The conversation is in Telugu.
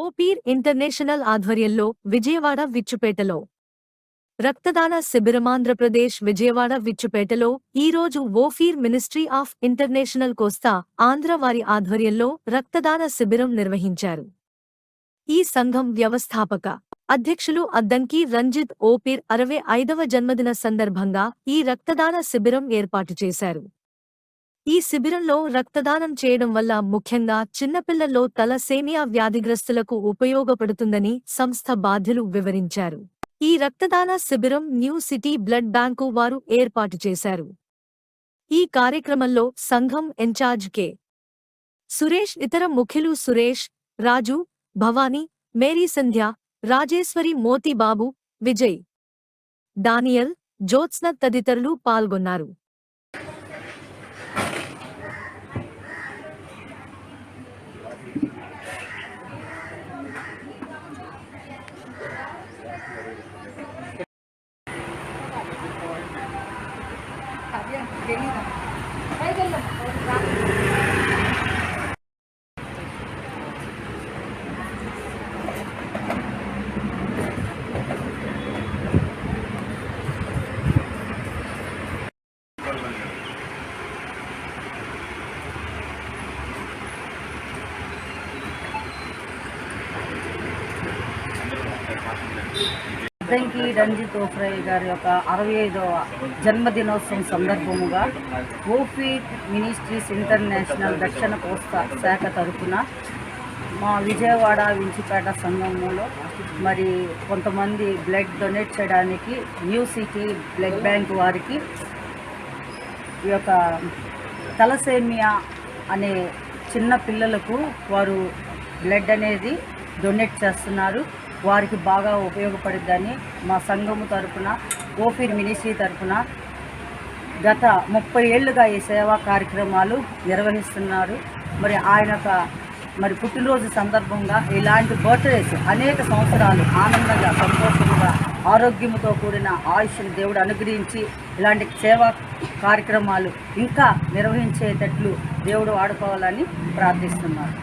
ఓపీర్ ఇంటర్నేషనల్ ఆధ్వర్యంలో విజయవాడ విచ్చుపేటలో రక్తదాన శిబిరమాంధ్రప్రదేశ్ విజయవాడ విచ్చుపేటలో ఈరోజు ఓఫీర్ మినిస్ట్రీ ఆఫ్ ఇంటర్నేషనల్ కోస్తా ఆంధ్ర వారి ఆధ్వర్యంలో రక్తదాన శిబిరం నిర్వహించారు. ఈ సంఘం వ్యవస్థాపక అధ్యక్షులు అద్దంకి రంజిత్ ఓపీర్ 65వ జన్మదిన సందర్భంగా ఈ రక్తదాన శిబిరం ఏర్పాటు చేశారు. ఈ శిబిరంలో రక్తదానం చేయడం వల్ల ముఖ్యంగా చిన్నపిల్లల్లో తలసేమియా వ్యాధిగ్రస్తులకు ఉపయోగపడుతుందని సంస్థ బాధ్యులు వివరించారు. ఈ రక్తదాన శిబిరం న్యూ సిటీ బ్లడ్ బ్యాంకు వారు ఏర్పాటు చేశారు. ఈ కార్యక్రమంలో సంఘం ఇన్ఛార్జ్ కె. సురేష్, ఇతర ముఖ్యులు సురేష్, రాజు, భవానీ, మేరీ సంధ్య, రాజేశ్వరి, మోతీబాబు, విజయ్, డానియల్, జ్యోత్స్న తదితరులు పాల్గొన్నారు. అద్దంకి రంజిత్ ఓఫ్రై గారి యొక్క 65వ జన్మదినోత్సవం సందర్భముగా ఓఫీర్ మినిస్ట్రీస్ ఇంటర్నేషనల్ దక్షిణ కోస్తా శాఖ తరఫున మా విజయవాడ వించిపేట సంఘంలో మరి కొంతమంది బ్లడ్ డొనేట్ చేయడానికి న్యూ సిటీ బ్లడ్ బ్యాంక్ వారికి ఈ యొక్క తలసేమియా అనే చిన్న పిల్లలకు వారు బ్లడ్ అనేది డొనేట్ చేస్తున్నారు. వారికి బాగా ఉపయోగపడుద్దని మా సంఘము తరఫున ఓఫీర్ మినిస్ట్రీ తరఫున గత 30 ఏళ్లుగా ఈ సేవా కార్యక్రమాలు నిర్వహిస్తున్నారు. మరి ఆయన మరి పుట్టినరోజు సందర్భంగా ఇలాంటి బర్త్డేస్ అనేక సంవత్సరాలు ఆనందంగా, సంతోషంగా, ఆరోగ్యంతో కూడిన ఆయుష్ను దేవుడు అనుగ్రహించి ఇలాంటి సేవా కార్యక్రమాలు ఇంకా నిర్వహించేటట్లు దేవుడు వాడుకోవాలని ప్రార్థిస్తున్నారు.